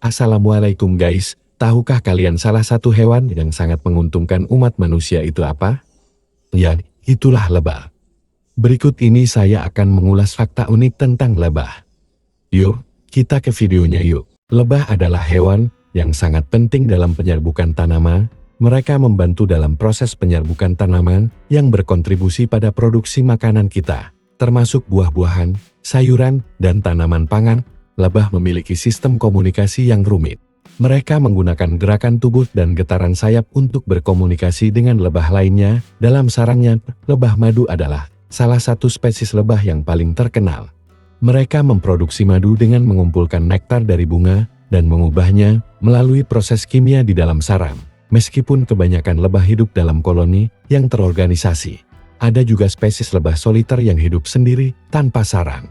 Assalamualaikum guys, tahukah kalian salah satu hewan yang sangat menguntungkan umat manusia itu apa? Ya, itulah lebah. Berikut ini saya akan mengulas fakta unik tentang lebah. Yuk, kita ke videonya yuk. Lebah adalah hewan yang sangat penting dalam penyerbukan tanaman. Mereka membantu dalam proses penyerbukan tanaman yang berkontribusi pada produksi makanan kita, termasuk buah-buahan, sayuran, dan tanaman pangan. Lebah memiliki sistem komunikasi yang rumit. Mereka menggunakan gerakan tubuh dan getaran sayap untuk berkomunikasi dengan lebah lainnya. Dalam sarangnya, lebah madu adalah salah satu spesies lebah yang paling terkenal. Mereka memproduksi madu dengan mengumpulkan nektar dari bunga dan mengubahnya melalui proses kimia di dalam sarang. Meskipun kebanyakan lebah hidup dalam koloni yang terorganisasi, ada juga spesies lebah soliter yang hidup sendiri tanpa sarang.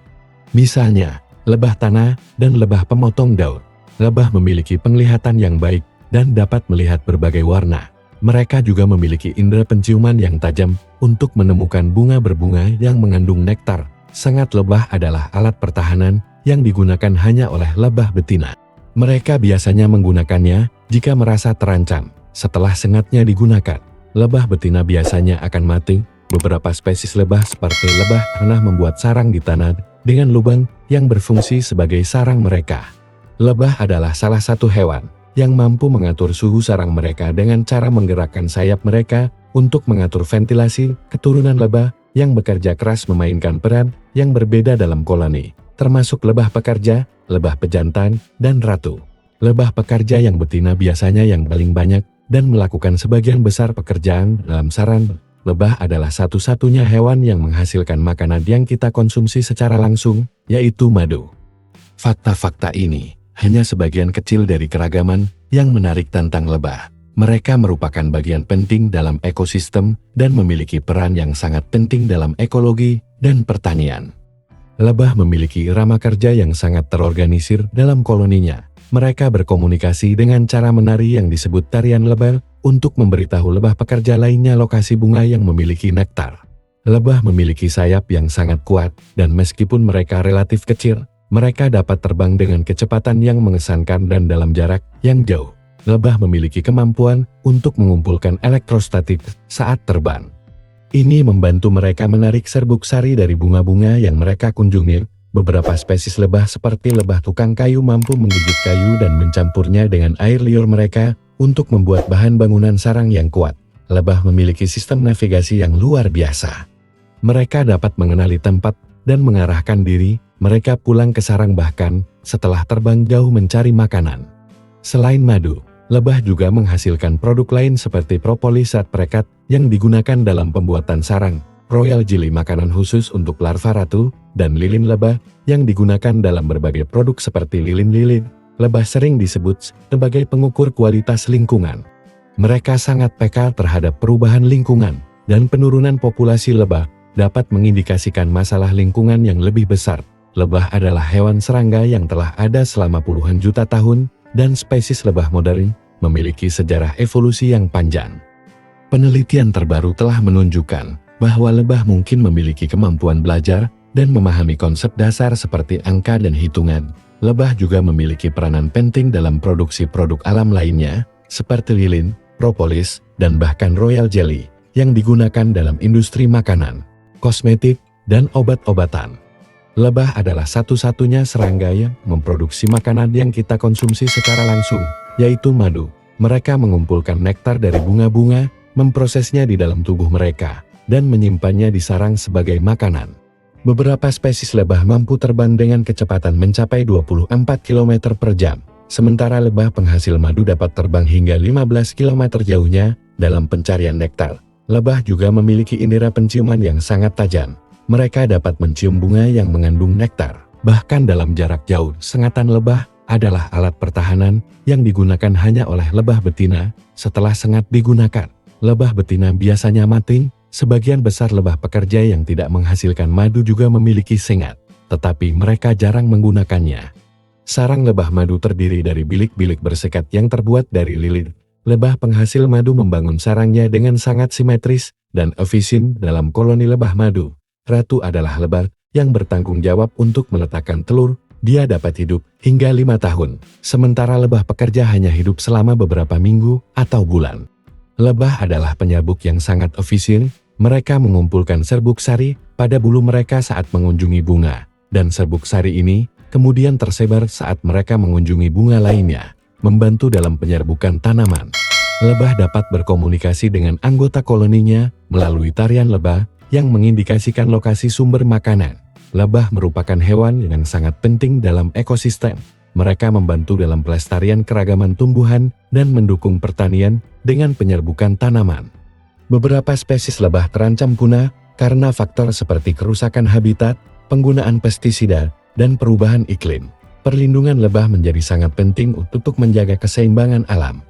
Misalnya, lebah tanah dan lebah pemotong daun. Lebah memiliki penglihatan yang baik dan dapat melihat berbagai warna. Mereka juga memiliki indera penciuman yang tajam untuk menemukan bunga berbunga yang mengandung nektar. Sengat lebah adalah alat pertahanan yang digunakan hanya oleh lebah betina. Mereka biasanya menggunakannya jika merasa terancam. Setelah sengatnya digunakan, lebah betina biasanya akan mati. Beberapa spesies lebah seperti lebah tanah membuat sarang di tanah dengan lubang yang berfungsi sebagai sarang mereka. Lebah adalah salah satu hewan yang mampu mengatur suhu sarang mereka dengan cara menggerakkan sayap mereka untuk mengatur ventilasi. Keturunan lebah yang bekerja keras memainkan peran yang berbeda dalam koloni, termasuk lebah pekerja, lebah pejantan, dan ratu. Lebah pekerja yang betina biasanya yang paling banyak dan melakukan sebagian besar pekerjaan dalam sarang. Lebah adalah satu-satunya hewan yang menghasilkan makanan yang kita konsumsi secara langsung, yaitu madu. Fakta-fakta ini hanya sebagian kecil dari keragaman yang menarik tentang lebah. Mereka merupakan bagian penting dalam ekosistem dan memiliki peran yang sangat penting dalam ekologi dan pertanian. Lebah memiliki irama kerja yang sangat terorganisir dalam koloninya. Mereka berkomunikasi dengan cara menari yang disebut tarian lebah untuk memberitahu lebah pekerja lainnya lokasi bunga yang memiliki nektar. Lebah memiliki sayap yang sangat kuat, dan meskipun mereka relatif kecil, mereka dapat terbang dengan kecepatan yang mengesankan dan dalam jarak yang jauh. Lebah memiliki kemampuan untuk mengumpulkan elektrostatik saat terbang. Ini membantu mereka menarik serbuk sari dari bunga-bunga yang mereka kunjungi. Beberapa spesies lebah seperti lebah tukang kayu mampu menggigit kayu dan mencampurnya dengan air liur mereka untuk membuat bahan bangunan sarang yang kuat. Lebah memiliki sistem navigasi yang luar biasa. Mereka dapat mengenali tempat dan mengarahkan diri mereka pulang ke sarang bahkan setelah terbang jauh mencari makanan. Selain madu, lebah juga menghasilkan produk lain seperti propolis zat perekat yang digunakan dalam pembuatan sarang, royal jelly makanan khusus untuk larva ratu, dan lilin lebah yang digunakan dalam berbagai produk seperti lilin-lilin. Lebah sering disebut sebagai pengukur kualitas lingkungan. Mereka sangat peka terhadap perubahan lingkungan, dan penurunan populasi lebah dapat mengindikasikan masalah lingkungan yang lebih besar. Lebah adalah hewan serangga yang telah ada selama puluhan juta tahun, dan spesies lebah modern memiliki sejarah evolusi yang panjang. Penelitian terbaru telah menunjukkan bahwa lebah mungkin memiliki kemampuan belajar dan memahami konsep dasar seperti angka dan hitungan. Lebah juga memiliki peranan penting dalam produksi produk alam lainnya, seperti lilin, propolis, dan bahkan royal jelly, yang digunakan dalam industri makanan, kosmetik, dan obat-obatan. Lebah adalah satu-satunya serangga yang memproduksi makanan yang kita konsumsi secara langsung, yaitu madu. Mereka mengumpulkan nektar dari bunga-bunga, memprosesnya di dalam tubuh mereka, dan menyimpannya di sarang sebagai makanan. Beberapa spesies lebah mampu terbang dengan kecepatan mencapai 24 km per jam, sementara lebah penghasil madu dapat terbang hingga 15 km jauhnya dalam pencarian nektar. Lebah juga memiliki indera penciuman yang sangat tajam. Mereka dapat mencium bunga yang mengandung nektar. Bahkan dalam jarak jauh, sengatan lebah adalah alat pertahanan yang digunakan hanya oleh lebah betina. Setelah sengat digunakan, lebah betina biasanya mati. Sebagian besar lebah pekerja yang tidak menghasilkan madu juga memiliki sengat, tetapi mereka jarang menggunakannya. Sarang lebah madu terdiri dari bilik-bilik bersekat yang terbuat dari lilin. Lebah penghasil madu membangun sarangnya dengan sangat simetris dan efisien dalam koloni lebah madu. Ratu adalah lebah yang bertanggung jawab untuk meletakkan telur Dia dapat hidup hingga 5 tahun, sementara lebah pekerja hanya hidup selama beberapa minggu atau bulan. Lebah adalah penyerbuk yang sangat efisien. Mereka mengumpulkan serbuk sari pada bulu mereka saat mengunjungi bunga, dan serbuk sari ini kemudian tersebar saat mereka mengunjungi bunga lainnya, membantu dalam penyerbukan tanaman. Lebah dapat berkomunikasi dengan anggota koloninya melalui tarian lebah yang mengindikasikan lokasi sumber makanan. Lebah merupakan hewan yang sangat penting dalam ekosistem. Mereka membantu dalam pelestarian keragaman tumbuhan dan mendukung pertanian dengan penyerbukan tanaman. Beberapa spesies lebah terancam punah karena faktor seperti kerusakan habitat, penggunaan pestisida, dan perubahan iklim. Perlindungan lebah menjadi sangat penting untuk menjaga keseimbangan alam.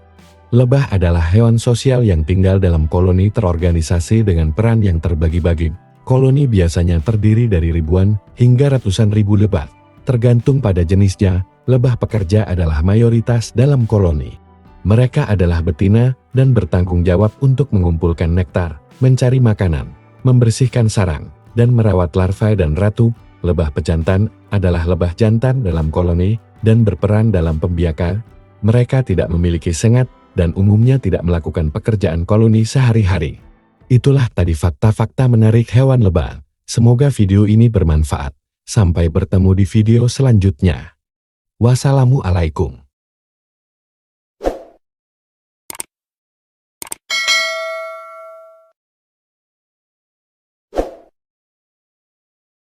Lebah adalah hewan sosial yang tinggal dalam koloni terorganisasi dengan peran yang terbagi-bagi. Koloni biasanya terdiri dari ribuan hingga ratusan ribu lebah. Tergantung pada jenisnya, lebah pekerja adalah mayoritas dalam koloni. Mereka adalah betina dan bertanggung jawab untuk mengumpulkan nektar, mencari makanan, membersihkan sarang, dan merawat larva dan ratu. Lebah pejantan adalah lebah jantan dalam koloni dan berperan dalam pembiakan. Mereka tidak memiliki sengat dan umumnya tidak melakukan pekerjaan koloni sehari-hari. Itulah tadi fakta-fakta menarik hewan lebah. Semoga video ini bermanfaat. Sampai bertemu di video selanjutnya. Wassalamualaikum.